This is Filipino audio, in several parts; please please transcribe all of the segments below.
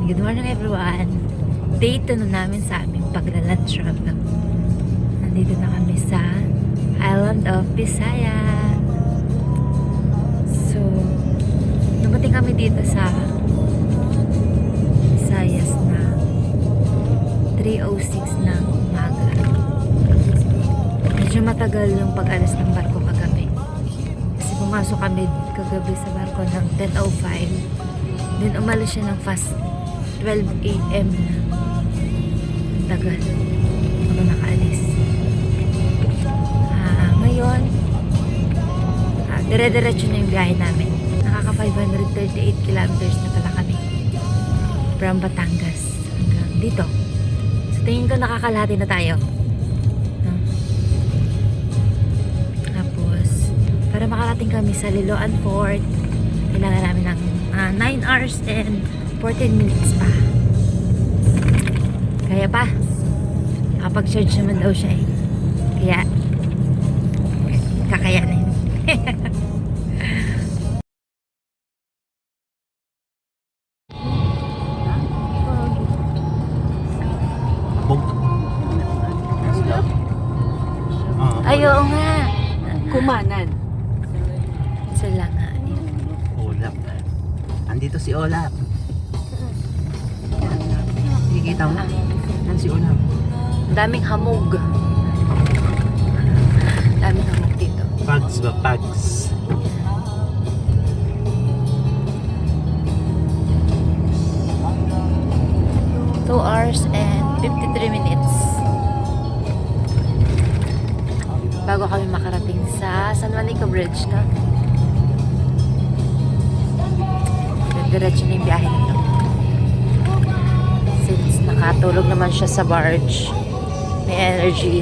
Good morning everyone. Day 2 na namin sa aming pagla-lunch run. Nandito na kami sa Island of Visaya. So, dumating kami dito sa Visayas na 3:06 ng umaga. Medyo matagal yung pag-alis ng barko kagabi. Kasi pumasok kami kagabi sa barko ng 10:05. Then umalis siya ng fast 12 AM na. Tagal. Ako nakaalis. Ngayon, dire-diretso na yung biyahe namin. Nakaka 538 kilometers na pala kami. From Batangas hanggang dito. So tingin ko nakakalahati na tayo. No? Tapos, para makarating kami sa Liloan Fort, kailangan namin ng 9 hours and 14 minutes pa. Kaya pa. Kapag-charge naman daw siya eh. Kaya, kakayanin. Ayaw nga. Kumanan. Isa lang nga. Olap. Andito si Olap. Nakikita mo na. Yan si Olap. Daming hamog. Daming hamog dito. Pags ba? Pags. Two hours and 53 minutes bago kami makarating sa San Juanico Bridge, no? Diretso na yung biyahe nito. Since nakatulog naman siya sa barge, may energy.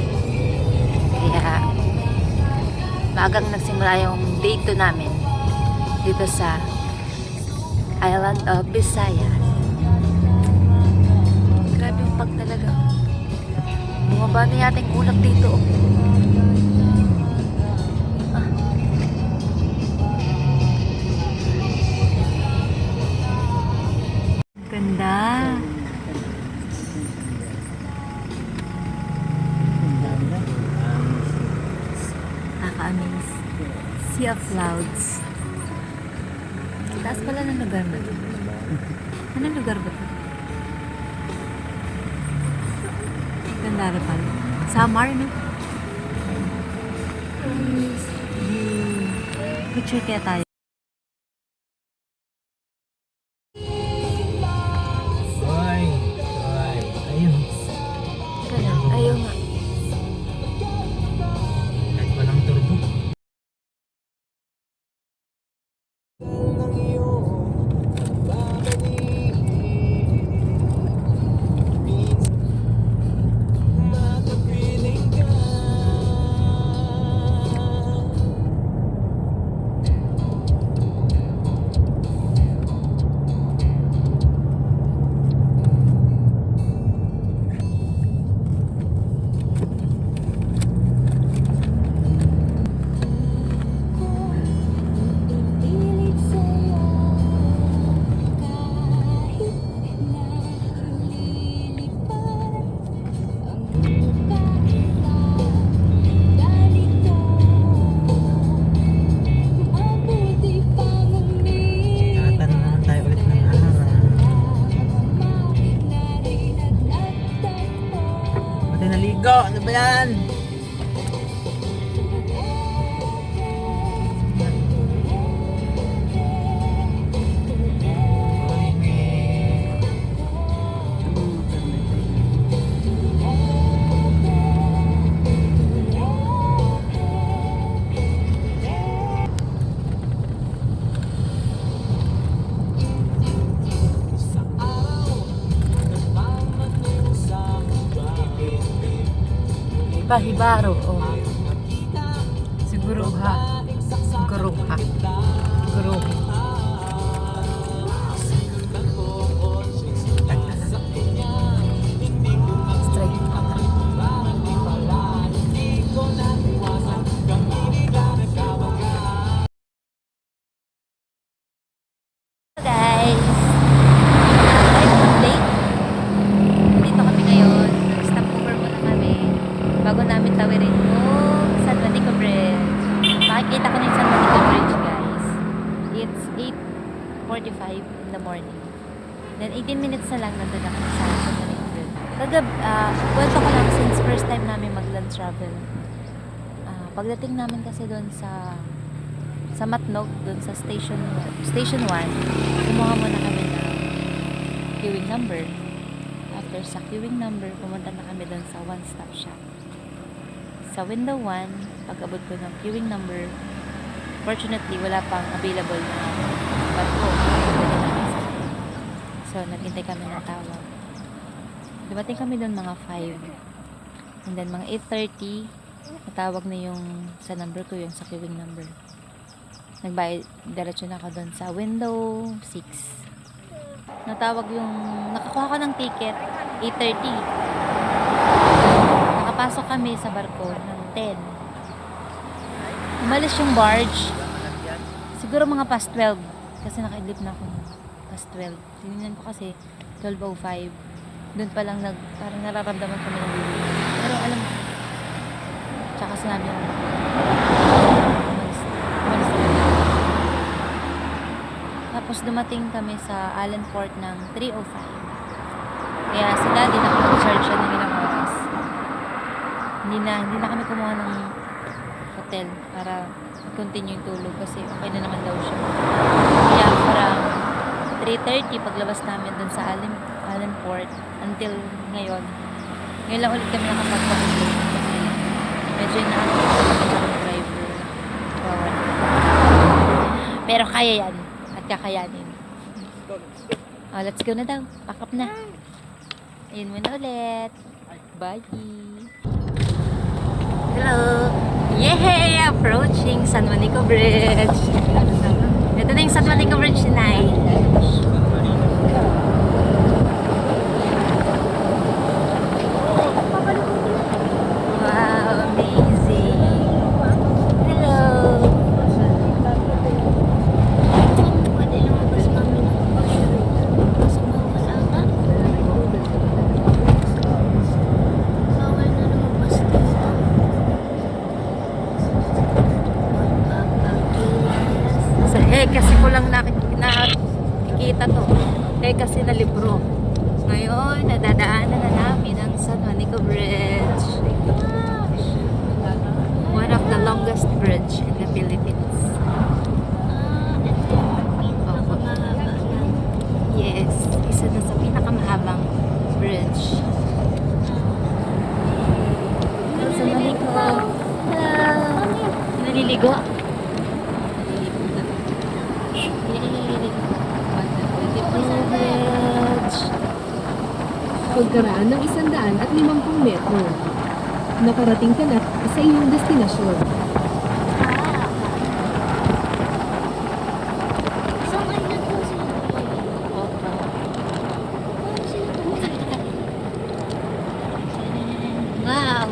Kaya maagang nagsimula yung day 2 namin dito sa Island of Visaya. Grabe yung pag talaga. Bumaba na yata yung ulap dito. Ganda. Nakaka-amaze. Sea of clouds. Taas pala ng lugar ba ito? Anong lugar ba ito? Ganda rin pala. Samar, no? Picture kaya tayo. Ayun. Ayaw nga. Kahit walang turbo. Naligo, ano ba yan? Hibaro, oh. Siguro ha. Siguro ha. Siguro ha. Straight. Guys. 6:45 in the morning. Then 18 minutes na lang nandun na kami sa Manila. Kwento ko lang since first time namin mag-land travel. Pagdating namin kasi doon sa Matnog, doon sa station 1, kumuha muna kami ng queuing number. After sa queuing number, pumunta na kami doon sa one-stop shop. Sa window 1, pag-abot ko ng queuing number, fortunately, wala pang available na barko. So, naghintay kami ng tawag. Dumating kami doon mga 5. And then, mga 8:30, natawag na yung sa number ko, yung sa queuing number. Nagbayad, diretso na ako doon sa window 6. Natawag yung, nakakuha ko ng ticket, 8:30. Nakapasok kami sa barko ng 10. Umalis yung barge, siguro mga past 12. Kasi nakaidlip na ako ng past 12. Tinignan ko kasi 12:05. Doon pa lang parang nararamdaman kami ng bilis. Pero alam mo, tsaka sinabi yung umalis na. Tapos dumating kami sa Allen Port ng 3:05. Kaya si Daddy nakapag-charge siya ng ilang oras. Hindi na kami kumuha ng hotel para continue yung tulog kasi okay na naman daw siya. Kaya parang 3:30 paglabas namin dun sa Allen Port until ngayon lang ulit kami nakapagpapagod kasi medyo inaantok kami sa driver. Pero kaya yan at kakayanin. Let's go na daw. Pack up na. Ayun muna ulit. Bye. Hello. Yay! Approaching San Juanico Bridge. Ito na yung San Juanico Bridge na Wow, amazing. Hello. Pwede lumabas mami ng sa bawal ata. Bawal na lumabas dito. Kasi ko lang nakikita to. Kasi na libro. Ngayon, nadadaanan na namin ang San Juanico Bridge. One of the longest bridge in the Philippines. Yes, isa na sa pinakamahabang bridge. San Juanico. Hello. Naliligo. Pagkaraan ng 150 metro. Nakarating ka na sa iyong destinasyon. Wow!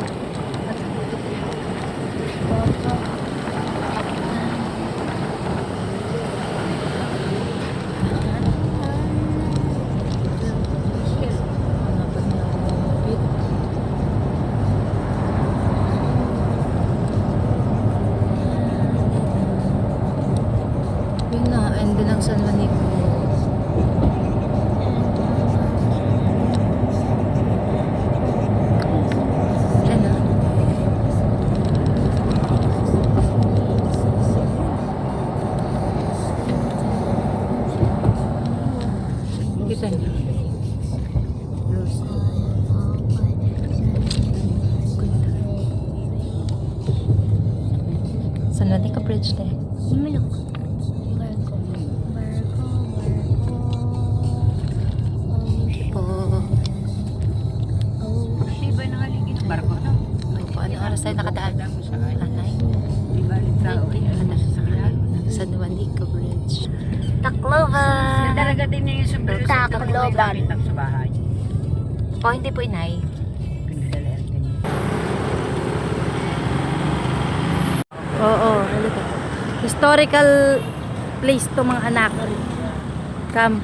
Yun na, end ng San Juanico. Yan na. Kita niyo. San Juanico Bridge tayo. Milok. Barko na. Ano oras tayo nakadaan? Anay. San Juanico Bridge. Tacloban! Talaga din niya yung sombrero sa Tacloban. sa bahay. O, hindi po inay. Pinadalayan ka niya. Oo, halika. Historical place to mga anak. Come.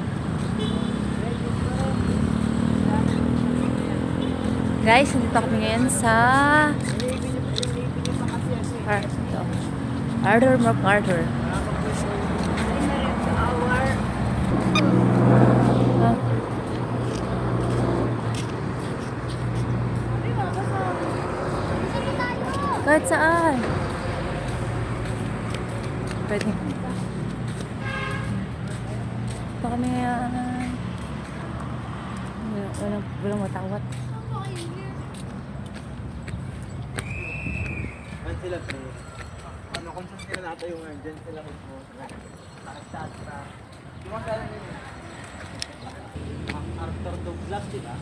Guys, nandito kami ngayon sa Arthur MacArthur. Pa kami walang matawat. Ano sila pre? Ano kung saan sila natayo ngayon? Diyan sila mismo. Nakagtaas na. Di ba kaya nila? Ang Arthur Douglas, di ba?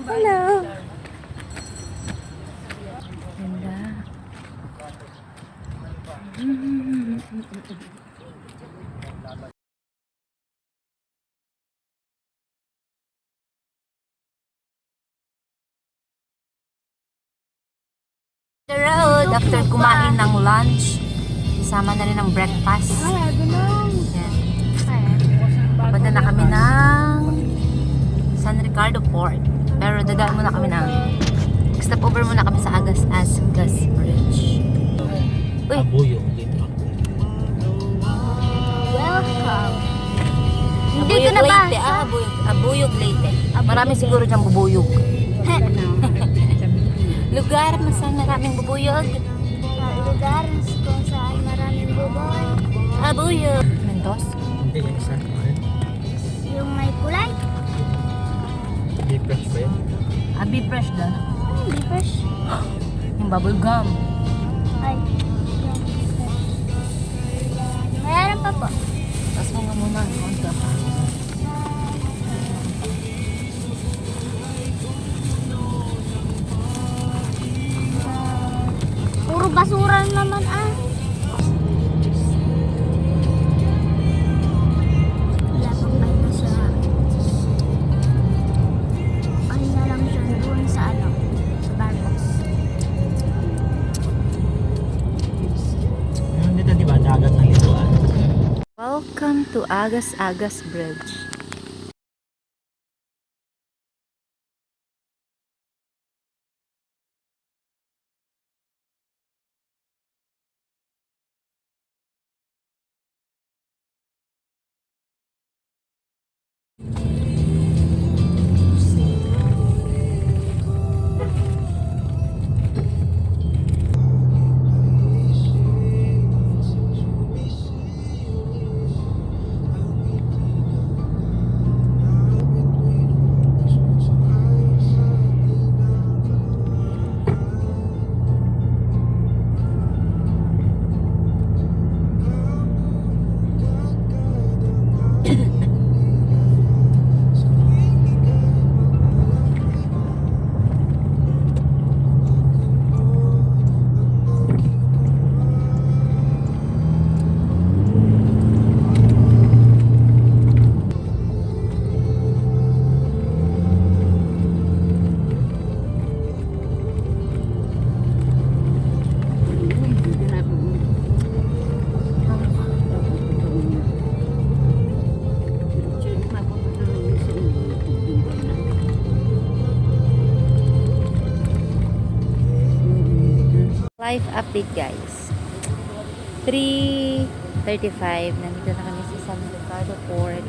Hello. Ganda. The road after kumain ng lunch. Kasama na rin ng breakfast. Yan. Papunta na kami ng San Ricardo Port. Pero dadaan muna kami ng stop over muna kami sa Agas Bridge. Uy! Abuyog dito. Welcome! Hindi ko na ba? Abuyog Leyte. Marami siguro dyan bubuyog. Lugar na saan maraming bubuyog. Lugar kung saan maraming buboy. Abuyog. Mentos? Hindi yung isa. Yung may kulay. Deep fresh ba yun? Abi fresh daw. Hindi fresh. Yung bubble gum. Ay. Mayroon pa po. Tapos mo nga muna. Konti pa. Puro basura naman ah. Wala pang banda siya. Ay na lang siya doon sa ano. Sa barbox. Meron dito di ba? Dagat ng lituan. Welcome to Agas Bridge. Life update guys. 3:35 nandito na kami sa San Ricardo Port.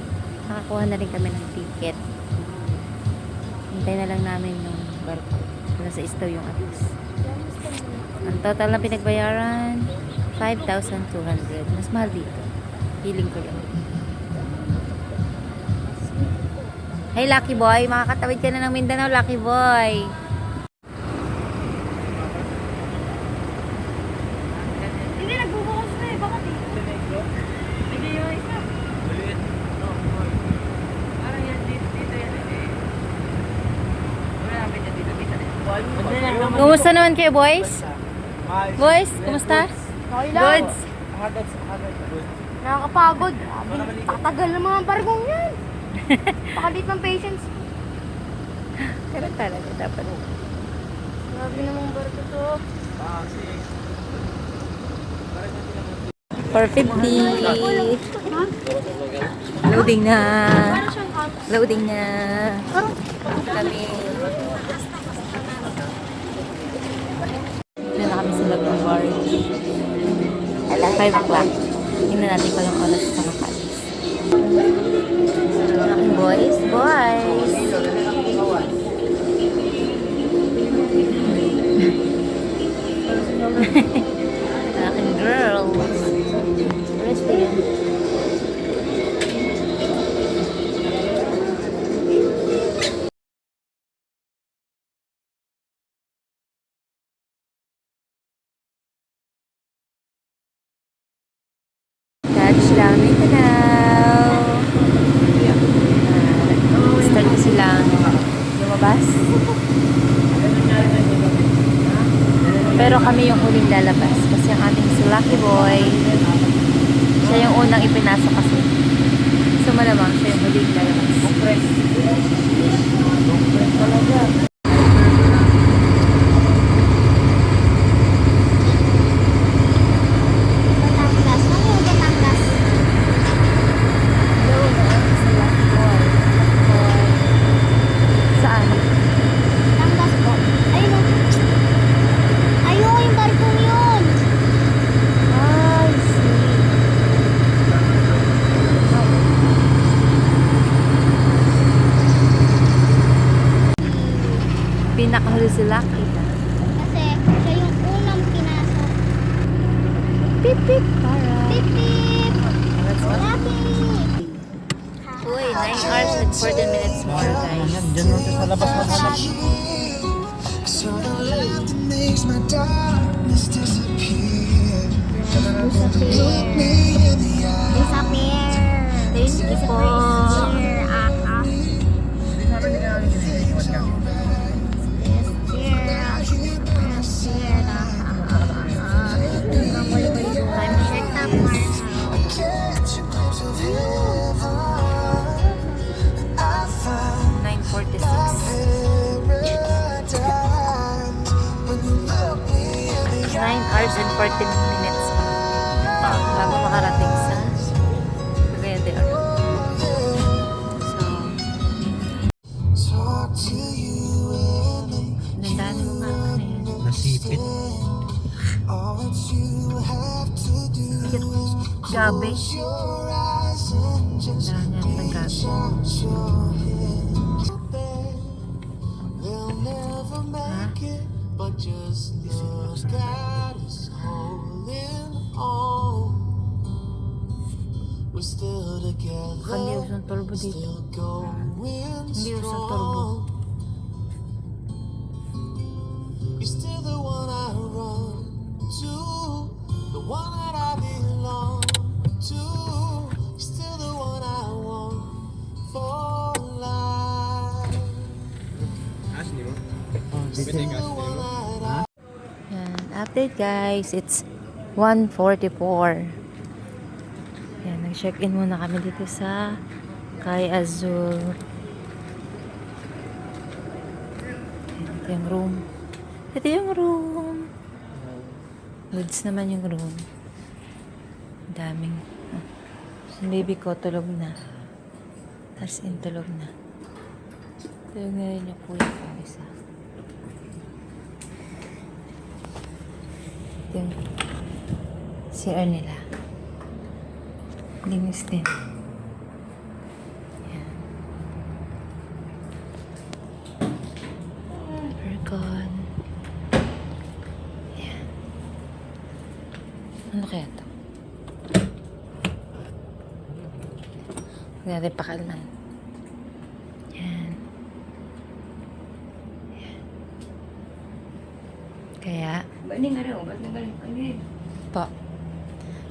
Nakakuha na rin kami ng ticket. Hintay na lang namin yung barko. Nasa istaw yung atis. Ang total na pinagbayaran 5,200. Mas mahal dito. Feeling ko lang. Hey Lucky Boy, makakatawid ka na ng Mindanao, Lucky Boy. Hindi nagbubukas na eh. Bakit eh? Hindi yung isa. Parang yan dito yan eh. Wala namin yan dito. Kumusta naman kayo, boys? Boys, kumusta? Okay lang. Goods. Nakakapagod. Tatagal ng mga barkong yan. Pakalit ng patience. Ganun talaga dapat. Grabe namang barko to. 450. Loading na. Loading na. Kami. Ito na kami sa loob ng barge. 5 o'clock. Tingnan natin kung anong oras sa makalis. Boys, boys. Touchdown Mindanao. Start na silang lumabas. Pero kami yung huling lalabas kasi ang ating si Lucky Boy, siya yung unang ipinasok kasi. So malamang siya yung huling lalabas. Batangas. Ano yung Batangas? Saan? Batangas po. Ayun o. Ayun, yung barkong yun. I see. Pinakahuli si Lucky. Kasi siya yung unang pinasok. Pip pip para. Pip pip. Let's go. Lucky. Uy, 9 hours and 14 minutes more, guys. Yan, dyan natin sa labas maghanap. Disappear. Thank you po. Disappear. Time check. 9 hours and 14 minutes bago makarating sa Cagayan de Oro. So, nandaan mo nga ako na yan. Nasipit. Gabi. Nandaan yan ng gabi. Ha? But just look at us holding on. We're still together. Hindi usang turbo dito. Still going Hindi usang turbo. strong. You're still the one I run to, the one that I belong to. You're still the one I want for life. Yan. Update guys. It's 1:44. Yan. Nag-check-in muna kami dito sa Kay Azul. Yan, ito yung room. Ito yung room. Goods naman yung room. Daming. Si baby ko tulog na. As in tulog na. Tulog na rin yung kuya ko isa. Ito yung CR nila. Linis din. Yan. Aircon. Yan. Ano kaya ito? Huwag natin pakalman. Yan. Yan. Kaya, po,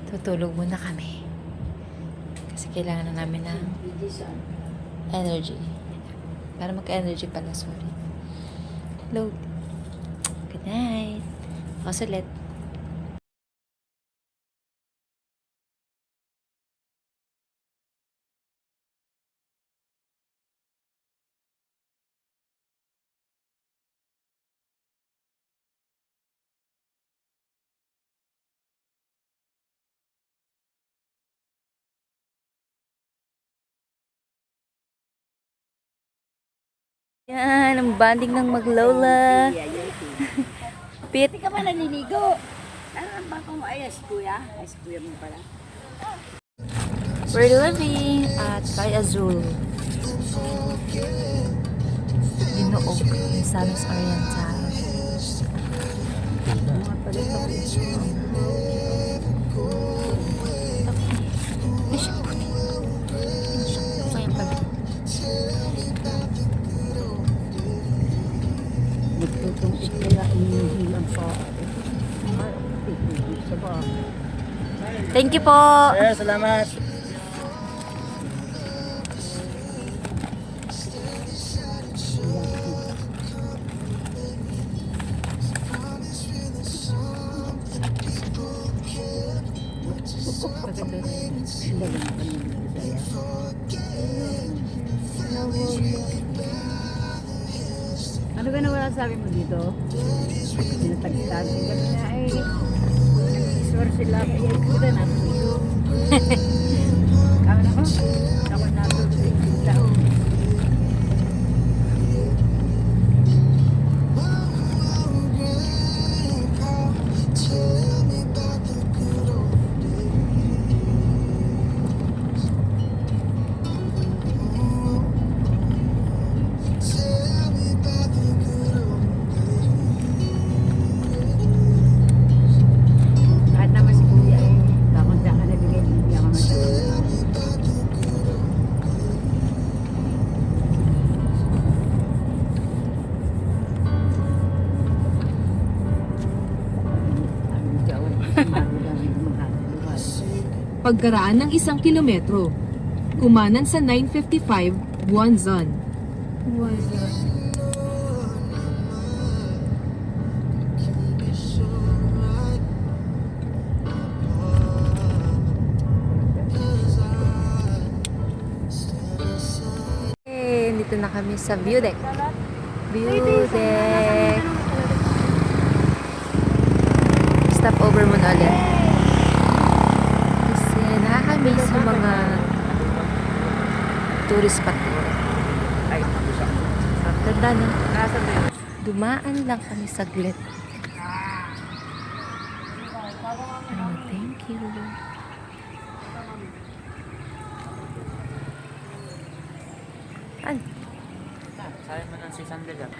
tutulog muna kami. Kasi kailangan na namin ng energy. Para magka-energy pala, sorry. Hello. Good night. Ako ulit. Yan, ang banding ng maglola. Pit. Hindi ka ba naliligo? Ano ba kung ayos, kuya? Ayos, kuya mo pala. We're living at Kay Azul. Ginoog ng Salos Oriental. Mga palito. Ay, shit, puti. Sayang pala. Nagtutong ikaya inihilang pa. Sa ba? Thank you po. Sir, salamat. Ano ka na wala sabi mo dito? Sinatagsabi ka na ay iswar sila kaya ikuta na dito. Kama na ko? Ako na dito. Kahit naman si Kuya eh, takot siya ka nabigay, hindi ako masyadong. Pagkaraan ng 1 kilometro, kumanan sa 9:55 Guanzon. Okay, dito na kami sa view deck. View deck. Stop over muna ulit. Kasi nakakamiss yung mga tourist spot dito. Ganda na. Dumaan lang kami saglit. Thank you. Sayang mo ng 600 ah.